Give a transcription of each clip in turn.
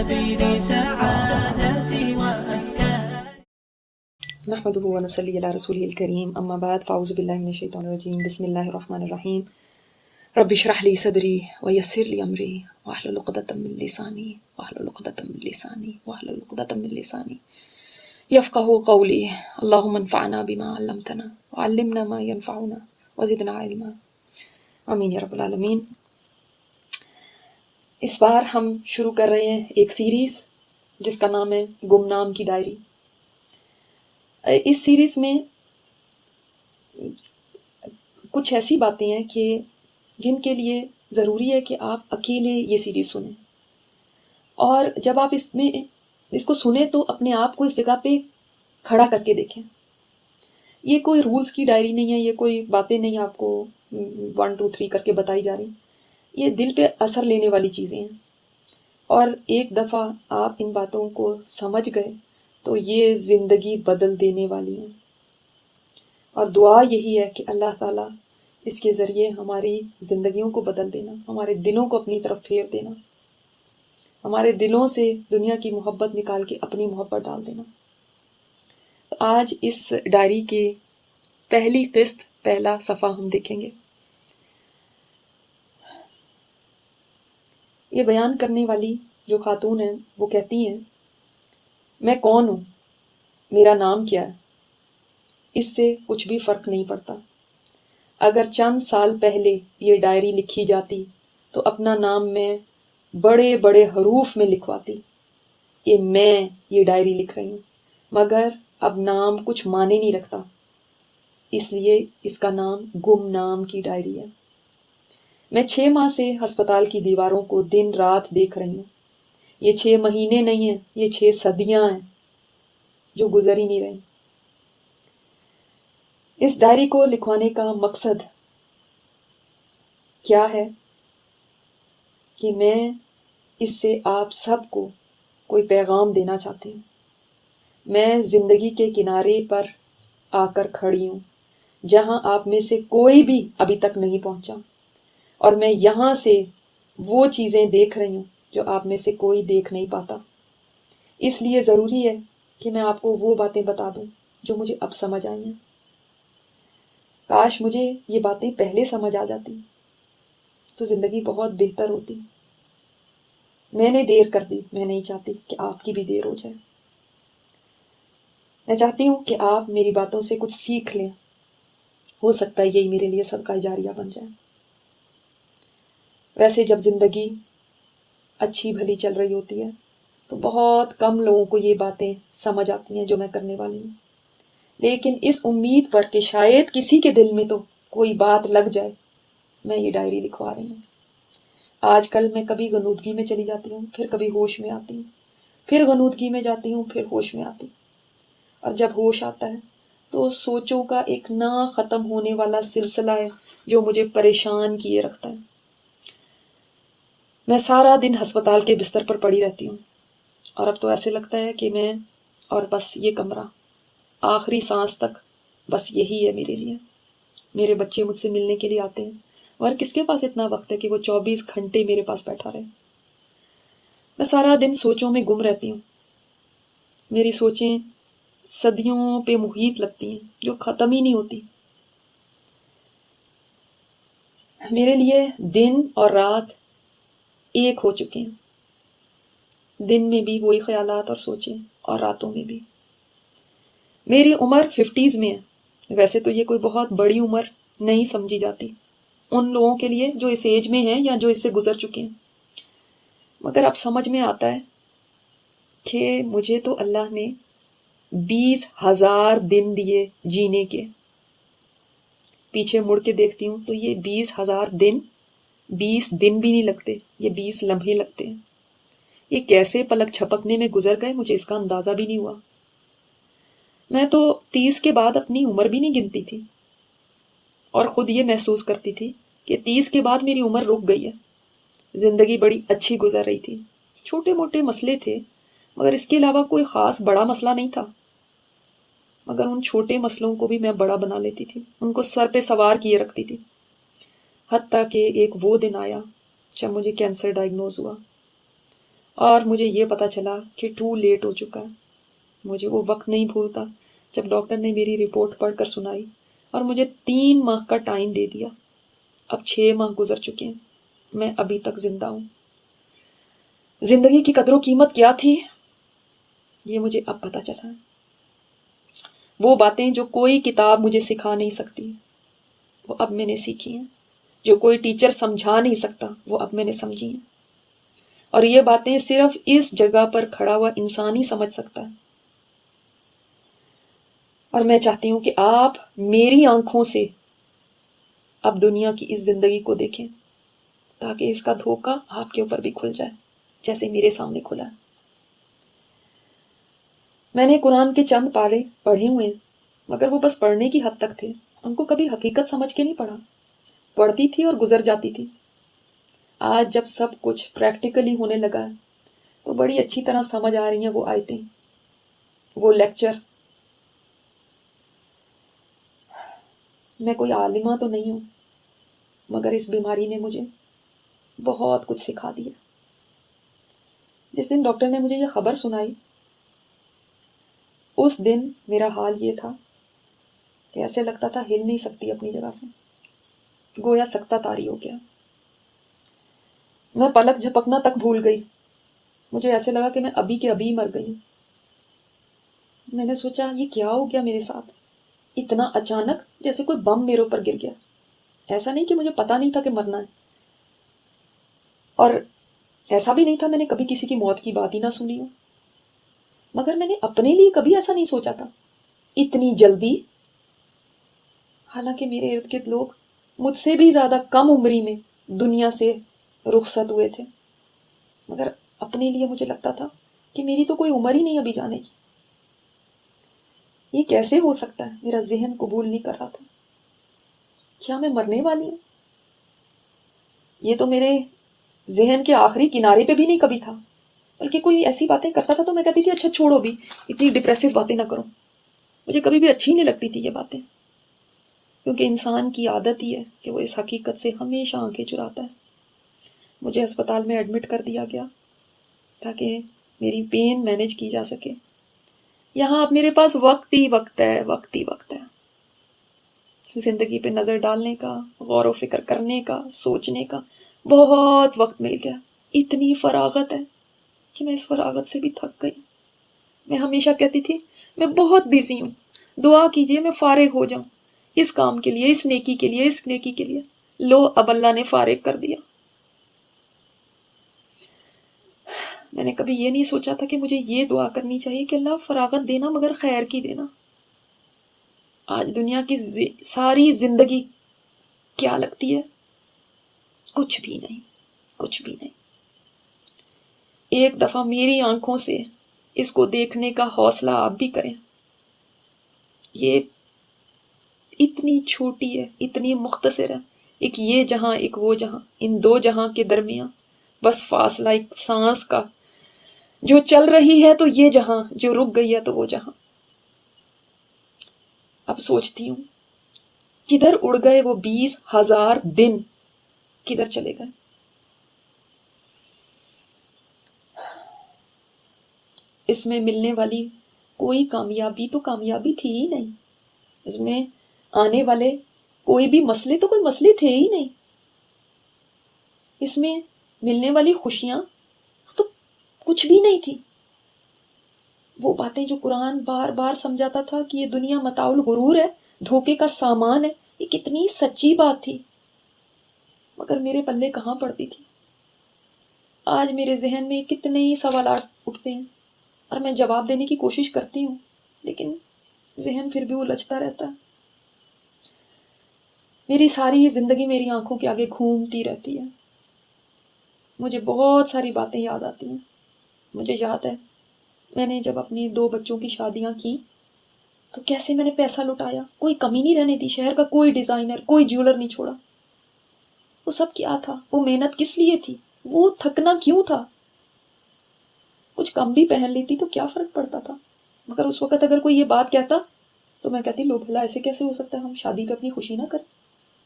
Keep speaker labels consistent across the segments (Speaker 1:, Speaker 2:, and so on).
Speaker 1: سبيل سعادتي وأفكاري.
Speaker 2: نحمده ونصلي على رسوله الكريم اما بعد فاعوذ بالله من الشیطان الرجیم بسم اللہ الرحمن الرحیم رب اشرح لي صدری ويسر لي امری واحلل عقدۃ من لسانی یفقهوا قولی اللهم انفعنا بما علمتنا وعلمنا ما ينفعنا وزدنا علما آمین یا رب العالمین۔ اس بار ہم شروع کر رہے ہیں ایک سیریز جس کا نام ہے گمنام کی ڈائری۔ اس سیریز میں کچھ ایسی باتیں ہیں کہ جن کے لیے ضروری ہے کہ آپ اکیلے یہ سیریز سنیں، اور جب آپ اس کو سنیں تو اپنے آپ کو اس جگہ پہ کھڑا کر کے دیکھیں۔ یہ کوئی رولز کی ڈائری نہیں ہے، یہ کوئی باتیں نہیں آپ کو 1 2 3 کر کے بتائی جا رہی، یہ دل پہ اثر لینے والی چیزیں ہیں، اور ایک دفعہ آپ ان باتوں کو سمجھ گئے تو یہ زندگی بدل دینے والی ہیں۔ اور دعا یہی ہے کہ اللہ تعالیٰ اس کے ذریعے ہماری زندگیوں کو بدل دینا، ہمارے دلوں کو اپنی طرف پھیر دینا، ہمارے دلوں سے دنیا کی محبت نکال کے اپنی محبت ڈال دینا۔ آج اس ڈائری کے پہلی قسط، پہلا صفحہ ہم دیکھیں گے۔ یہ بیان کرنے والی جو خاتون ہیں وہ کہتی ہیں، میں کون ہوں، میرا نام کیا ہے، اس سے کچھ بھی فرق نہیں پڑتا۔ اگر چند سال پہلے یہ ڈائری لکھی جاتی تو اپنا نام میں بڑے بڑے حروف میں لکھواتی کہ میں یہ ڈائری لکھ رہی ہوں، مگر اب نام کچھ معنی نہیں رکھتا، اس لیے اس کا نام گمنام کی ڈائری ہے۔ میں 6 ماہ سے ہسپتال کی دیواروں کو دن رات دیکھ رہی ہوں۔ یہ 6 مہینے نہیں ہیں، یہ 6 صدیاں ہیں جو گزر ہی نہیں رہی۔ اس ڈائری کو لکھوانے کا مقصد کیا ہے کہ میں اس سے آپ سب کو کوئی پیغام دینا چاہتی ہوں۔ میں زندگی کے کنارے پر آ کر کھڑی ہوں جہاں آپ میں سے کوئی بھی ابھی تک نہیں پہنچا، اور میں یہاں سے وہ چیزیں دیکھ رہی ہوں جو آپ میں سے کوئی دیکھ نہیں پاتا۔ اس لیے ضروری ہے کہ میں آپ کو وہ باتیں بتا دوں جو مجھے اب سمجھ آئی ہیں۔ کاش مجھے یہ باتیں پہلے سمجھ آ جاتی تو زندگی بہت بہتر ہوتی۔ میں نے دیر کر دی، میں نہیں چاہتی کہ آپ کی بھی دیر ہو جائے۔ میں چاہتی ہوں کہ آپ میری باتوں سے کچھ سیکھ لیں، ہو سکتا ہے یہی میرے لیے صدقہ جاریہ بن جائے۔ ویسے جب زندگی اچھی بھلی چل رہی ہوتی ہے تو بہت کم لوگوں کو یہ باتیں سمجھ آتی ہیں جو میں کرنے والی ہوں، لیکن اس امید پر کہ شاید کسی کے دل میں تو کوئی بات لگ جائے، میں یہ ڈائری لکھوا رہی ہوں۔ آج کل میں کبھی غنودگی میں چلی جاتی ہوں، پھر کبھی ہوش میں آتی ہوں، پھر غنودگی میں جاتی ہوں، پھر ہوش میں آتی ہوں، اور جب ہوش آتا ہے تو سوچوں کا ایک نہ ختم ہونے والا سلسلہ ہے جو مجھے پریشان کیے رکھتا ہے۔ میں سارا دن ہسپتال کے بستر پر پڑی رہتی ہوں، اور اب تو ایسے لگتا ہے کہ میں اور بس یہ کمرہ آخری سانس تک بس یہی ہے میرے لیے۔ میرے بچے مجھ سے ملنے کے لیے آتے ہیں، اور کس کے پاس اتنا وقت ہے کہ وہ 24 گھنٹے میرے پاس بیٹھا رہے۔ میں سارا دن سوچوں میں گم رہتی ہوں، میری سوچیں صدیوں پہ محیط لگتی ہیں جو ختم ہی نہیں ہوتی۔ میرے لیے دن اور رات ایک ہو چکے ہیں، دن میں بھی وہی خیالات اور سوچیں، اور راتوں میں بھی۔ میری عمر 50s میں ہے، ویسے تو یہ کوئی بہت بڑی عمر نہیں سمجھی جاتی ان لوگوں کے لیے جو اس ایج میں ہیں یا جو اس سے گزر چکے ہیں، مگر اب سمجھ میں آتا ہے کہ مجھے تو اللہ نے 20,000 دن دیے جینے کے۔ پیچھے مڑ کے دیکھتی ہوں تو یہ 20,000 دن 20 دن بھی نہیں لگتے، یہ 20 لمحے لگتے ہیں۔ یہ کیسے پلک چھپکنے میں گزر گئے مجھے اس کا اندازہ بھی نہیں ہوا۔ میں تو 30 کے بعد اپنی عمر بھی نہیں گنتی تھی، اور خود یہ محسوس کرتی تھی کہ 30 کے بعد میری عمر رک گئی ہے۔ زندگی بڑی اچھی گزر رہی تھی، چھوٹے موٹے مسئلے تھے مگر اس کے علاوہ کوئی خاص بڑا مسئلہ نہیں تھا، مگر ان چھوٹے مسئلوں کو بھی میں بڑا بنا لیتی تھی، ان کو سر پہ سوار کیے رکھتی تھی۔ حتیٰ کہ ایک وہ دن آیا جب مجھے کینسر ڈائگنوز ہوا، اور مجھے یہ پتہ چلا کہ ٹو لیٹ ہو چکا ہے. مجھے وہ وقت نہیں بھولتا جب ڈاکٹر نے میری رپورٹ پڑھ کر سنائی اور مجھے 3 ماہ کا ٹائم دے دیا. اب 6 ماہ گزر چکے ہیں، میں ابھی تک زندہ ہوں. زندگی کی قدر و قیمت کیا تھی یہ مجھے اب پتہ چلا ہے. وہ باتیں جو کوئی کتاب مجھے سکھا نہیں سکتی وہ اب میں نے سیکھی ہیں. جو کوئی ٹیچر سمجھا نہیں سکتا وہ اب میں نے سمجھی ہیں. اور یہ باتیں صرف اس جگہ پر کھڑا ہوا انسان ہی سمجھ سکتا ہے. اور میں چاہتی ہوں کہ آپ میری آنکھوں سے اب دنیا کی اس زندگی کو دیکھیں تاکہ اس کا دھوکہ آپ کے اوپر بھی کھل جائے جیسے میرے سامنے کھلا ہے. میں نے قرآن کے چند پارے پڑھے ہوئے ہیں مگر وہ بس پڑھنے کی حد تک تھے. ان کو کبھی حقیقت سمجھ کے نہیں پڑھا. پڑھتی تھی اور گزر جاتی تھی. آج جب سب کچھ پریکٹیکلی ہونے لگا ہے تو بڑی اچھی طرح سمجھ آ رہی ہیں وہ آیتیں، وہ لیکچر. میں کوئی عالمہ تو نہیں ہوں مگر اس بیماری نے مجھے بہت کچھ سکھا دیا. جس دن ڈاکٹر نے مجھے یہ خبر سنائی اس دن میرا حال یہ تھا کہ ایسے لگتا تھا ہل نہیں سکتی اپنی جگہ سے، گویا سکتہ طاری ہو گیا. میں پلک جھپکنا تک بھول گئی. مجھے ایسے لگا کہ میں ابھی کے ابھی مر گئی. میں نے سوچا یہ کیا ہو گیا میرے ساتھ اتنا اچانک، جیسے کوئی بم میرے اوپر گر گیا. ایسا نہیں کہ مجھے پتا نہیں تھا کہ مرنا ہے، اور ایسا بھی نہیں تھا میں نے کبھی کسی کی موت کی بات ہی نہ سنی ہو، مگر میں نے اپنے لیے کبھی ایسا نہیں سوچا تھا اتنی جلدی. حالانکہ میرے ارد گرد لوگ مجھ سے بھی زیادہ کم عمری میں دنیا سے رخصت ہوئے تھے، مگر اپنے لیے مجھے لگتا تھا کہ میری تو کوئی عمر ہی نہیں ابھی جانے کی. یہ کیسے ہو سکتا ہے؟ میرا ذہن قبول نہیں کر رہا تھا. کیا میں مرنے والی ہوں؟ یہ تو میرے ذہن کے آخری کنارے پہ بھی نہیں کبھی تھا، بلکہ کوئی ایسی باتیں کرتا تھا تو میں کہتی تھی اچھا چھوڑو بھی، اتنی ڈپریسو باتیں نہ کرو. مجھے کبھی بھی اچھی نہیں لگتی تھی یہ باتیں، کیونکہ انسان کی عادت ہی ہے کہ وہ اس حقیقت سے ہمیشہ آنکھیں چراتا ہے. مجھے ہسپتال میں ایڈمٹ کر دیا گیا تاکہ میری پین مینیج کی جا سکے. یہاں اب میرے پاس وقت ہی وقت ہے، وقت ہی وقت ہے زندگی پہ نظر ڈالنے کا، غور و فکر کرنے کا، سوچنے کا. بہت وقت مل گیا. اتنی فراغت ہے کہ میں اس فراغت سے بھی تھک گئی. میں ہمیشہ کہتی تھی میں بہت بیزی ہوں، دعا کیجئے میں فارغ ہو جاؤں اس کام کے لیے، اس نیکی کے لیے، اس نیکی کے لیے. لو اب اللہ نے فارغ کر دیا. میں نے کبھی یہ نہیں سوچا تھا کہ مجھے یہ دعا کرنی چاہیے کہ اللہ فراغت دینا مگر خیر کی دینا. آج دنیا کی ساری زندگی کیا لگتی ہے؟ کچھ بھی نہیں، کچھ بھی نہیں. ایک دفعہ میری آنکھوں سے اس کو دیکھنے کا حوصلہ آپ بھی کریں. یہ اتنی چھوٹی ہے، اتنی مختصر ہے. ایک یہ جہاں، ایک وہ جہاں، ان دو جہاں کے درمیان بس فاصلہ ایک سانس کا. جو چل رہی ہے تو یہ جہاں، جو رک گئی ہے تو وہ جہاں. اب سوچتی ہوں کدھر اڑ گئے وہ 20,000 دن، کدھر چلے گئے؟ اس میں ملنے والی کوئی کامیابی تو کامیابی تھی ہی نہیں. اس میں آنے والے کوئی بھی مسئلے تو کوئی مسئلے تھے ہی نہیں. اس میں ملنے والی خوشیاں تو کچھ بھی نہیں تھی. وہ باتیں جو قرآن بار بار سمجھاتا تھا کہ یہ دنیا متاع الغرور ہے، دھوکے کا سامان ہے، یہ کتنی سچی بات تھی، مگر میرے پلے کہاں پڑتی تھی. آج میرے ذہن میں کتنے ہی سوالات اٹھتے ہیں اور میں جواب دینے کی کوشش کرتی ہوں لیکن ذہن پھر بھی الجھتا رہتا ہے. میری ساری زندگی میری آنکھوں کے آگے گھومتی رہتی ہے. مجھے بہت ساری باتیں یاد آتی ہیں. مجھے یاد ہے میں نے جب اپنی 2 بچوں کی شادیاں کی تو کیسے میں نے پیسہ لٹایا، کوئی کمی نہیں رہنے دی. شہر کا کوئی ڈیزائنر، کوئی جیولر نہیں چھوڑا. وہ سب کیا تھا؟ وہ محنت کس لیے تھی؟ وہ تھکنا کیوں تھا؟ کچھ کم بھی پہن لیتی تو کیا فرق پڑتا تھا؟ مگر اس وقت اگر کوئی یہ بات کہتا تو میں کہتی لو بھلا ایسے کیسے ہو سکتا ہے، ہم شادی پہ اپنی خوشی نہ کریں.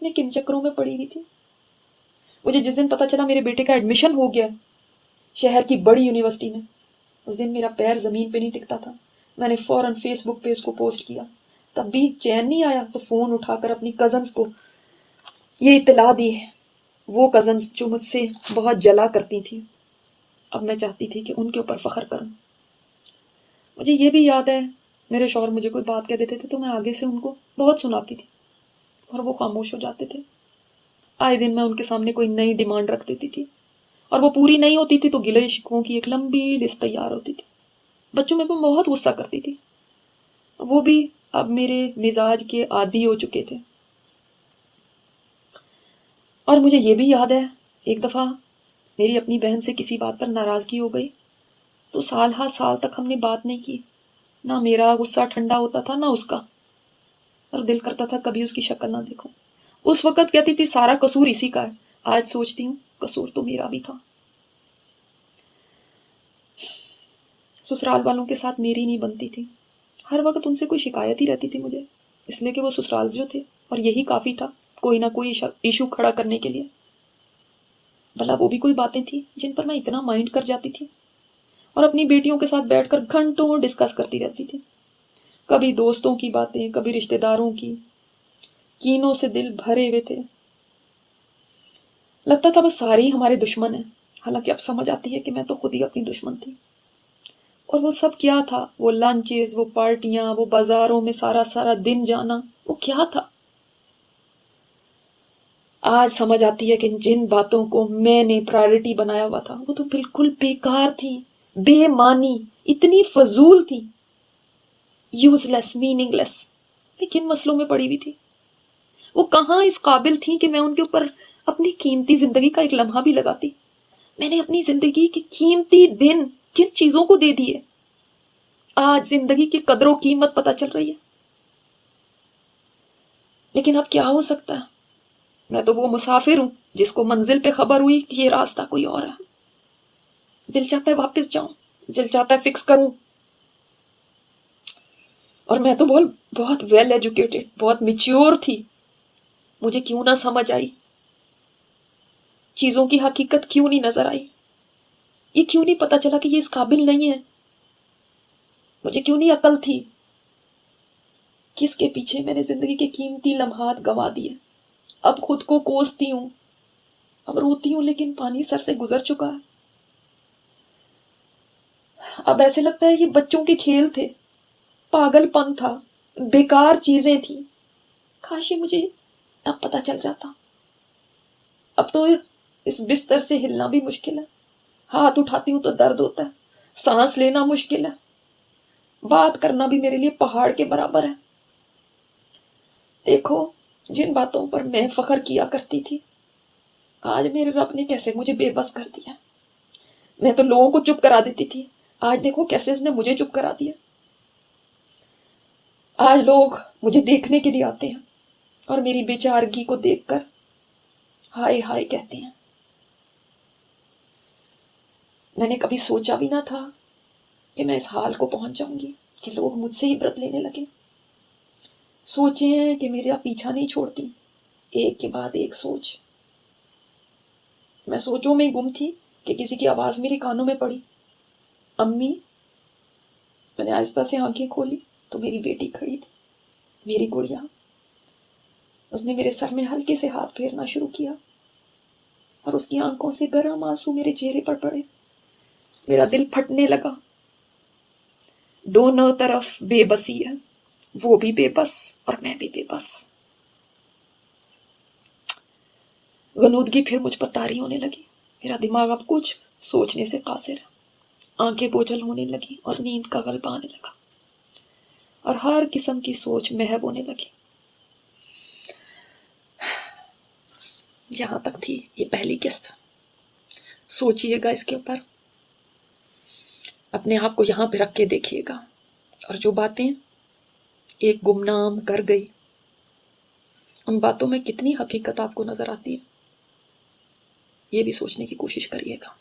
Speaker 2: میں کن چکروں میں پڑی ہوئی تھی. مجھے جس دن پتا چلا میرے بیٹے کا ایڈمیشن ہو گیا شہر کی بڑی یونیورسٹی میں. اس دن میرا پیر زمین پہ نہیں ٹکتا تھا. میں نے فوراً فیس بک پہ اس کو پوسٹ کیا. تب بھی چین نہیں آیا تو فون اٹھا کر اپنی کزنس کو یہ اطلاع دی. وہ کزنس جو مجھ سے بہت جلا کرتی تھیں، اب میں چاہتی تھی کہ ان کے اوپر فخر کروں. مجھے یہ بھی یاد ہے میرے شوہر مجھے کوئی بات کہہ دیتے تھے تو میں آگے سے ان کو بہت سناتی تھی اور وہ خاموش ہو جاتے تھے. آئے دن میں ان کے سامنے کوئی نئی ڈیمانڈ رکھ دیتی تھی اور وہ پوری نہیں ہوتی تھی تو گلے شکووں کی ایک لمبی لسٹ تیار ہوتی تھی. بچوں میں بہت غصہ کرتی تھی. وہ بھی اب میرے مزاج کے عادی ہو چکے تھے. اور مجھے یہ بھی یاد ہے ایک دفعہ میری اپنی بہن سے کسی بات پر ناراضگی ہو گئی تو سال ہا سال تک ہم نے بات نہیں کی. نہ میرا غصہ ٹھنڈا ہوتا تھا نہ اس کا، اور دل کرتا تھا کبھی اس کی شکل نہ دیکھوں. اس وقت کہتی تھی سارا قصور اسی کا ہے. آج سوچتی ہوں قصور تو میرا بھی تھا. سسرال والوں کے ساتھ میری نہیں بنتی تھی. ہر وقت ان سے کوئی شکایت ہی رہتی تھی مجھے، اس لیے کہ وہ سسرال جو تھے اور یہی کافی تھا کوئی نہ کوئی ایشو کھڑا کرنے کے لیے. بھلا وہ بھی کوئی باتیں تھیں جن پر میں اتنا مائنڈ کر جاتی تھی اور اپنی بیٹیوں کے ساتھ بیٹھ کر گھنٹوں ڈسکس کرتی رہتی تھی. کبھی دوستوں کی باتیں، کبھی رشتہ داروں کی. کینوں سے دل بھرے ہوئے تھے. لگتا تھا بس سارے ہی ہمارے دشمن ہیں. حالانکہ اب سمجھ آتی ہے کہ میں تو خود ہی اپنی دشمن تھی. اور وہ سب کیا تھا؟ وہ لنچز، وہ پارٹیاں، وہ بازاروں میں سارا دن جانا، وہ کیا تھا؟ آج سمجھ آتی ہے کہ جن باتوں کو میں نے پرائرٹی بنایا ہوا تھا وہ تو بالکل بیکار تھی، بے معنی، اتنی فضول تھی، یوز لیس، میننگ لیس. میں کن مسئلوں میں پڑی ہوئی تھی؟ وہ کہاں اس قابل تھیں کہ میں ان کے اوپر اپنی قیمتی زندگی کا ایک لمحہ بھی لگاتی. میں نے اپنی زندگی کے قیمتی دن کن چیزوں کو دے دیے. آج زندگی کی قدر و قیمت پتہ چل رہی ہے. لیکن اب کیا ہو سکتا ہے؟ میں تو وہ مسافر ہوں جس کو منزل پہ خبر ہوئی کہ یہ راستہ کوئی اور ہے. دل چاہتا ہے واپس جاؤں، دل چاہتا ہے فکس کروں. اور میں تو بہت ویل ایجوکیٹڈ، بہت میچیور تھی. مجھے کیوں نہ سمجھ آئی؟ چیزوں کی حقیقت کیوں نہیں نظر آئی؟ یہ کیوں نہیں پتا چلا کہ یہ اس قابل نہیں ہے؟ مجھے کیوں نہیں عقل تھی؟ کس کے پیچھے میں نے زندگی کے قیمتی لمحات گنوا دیے. اب خود کو کوستی ہوں، اب روتی ہوں، لیکن پانی سر سے گزر چکا ہے. اب ایسے لگتا ہے یہ بچوں کے کھیل تھے، پاگل پن تھا، بیکار چیزیں تھیں. کاش یہ مجھے اب پتا چل جاتا. اب تو اس بستر سے ہلنا بھی مشکل ہے. ہاتھ اٹھاتی ہوں تو درد ہوتا ہے. سانس لینا مشکل ہے. بات کرنا بھی میرے لیے پہاڑ کے برابر ہے. دیکھو جن باتوں پر میں فخر کیا کرتی تھی، آج میرے رب نے کیسے مجھے بے بس کر دیا. میں تو لوگوں کو چپ کرا دیتی تھی، آج دیکھو کیسے اس نے مجھے چپ کرا دیا. آج لوگ مجھے دیکھنے کے لیے آتے ہیں اور میری بیچارگی کو دیکھ کر ہائے ہائے کہتے ہیں. میں نے کبھی سوچا بھی نہ تھا کہ میں اس حال کو پہنچ جاؤں گی کہ لوگ مجھ سے عبرت لینے لگے. سوچے ہیں کہ میرا پیچھا نہیں چھوڑتی، ایک کے بعد ایک سوچ. میں سوچوں میں گم تھی کہ کسی کی آواز میرے کانوں میں پڑی، امی. میں نے آہستہ سے آنکھیں کھولی تو میری بیٹی کھڑی تھی، میری گڑیا. اس نے میرے سر میں ہلکے سے ہاتھ پھیرنا شروع کیا اور اس کی آنکھوں سے گرم آنسو میرے چہرے پر پڑے. میرا دل پھٹنے لگا. دونوں طرف بے بسی ہے، وہ بھی بے بس اور میں بھی بے بس. غنودگی پھر مجھ پر طاری ہونے لگی. میرا دماغ اب کچھ سوچنے سے قاصر ہے. آنکھیں بوجھل ہونے لگی اور نیند کا غلبہ آنے لگا اور ہر قسم کی سوچ محو ہونے لگی. یہاں تک تھی یہ پہلی قسط. سوچئے گا اس کے اوپر، اپنے آپ کو یہاں پہ رکھ کے دیکھیے گا، اور جو باتیں ایک گمنام کر گئی ان باتوں میں کتنی حقیقت آپ کو نظر آتی ہے، یہ بھی سوچنے کی کوشش کریے گا.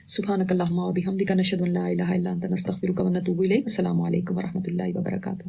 Speaker 2: سبحانک اللہم و بحمدک نشہد ان لا الہ الا انت نستغفرک و نتوب الیک. السلام علیکم و رحمۃ اللہ وبرکاتہ.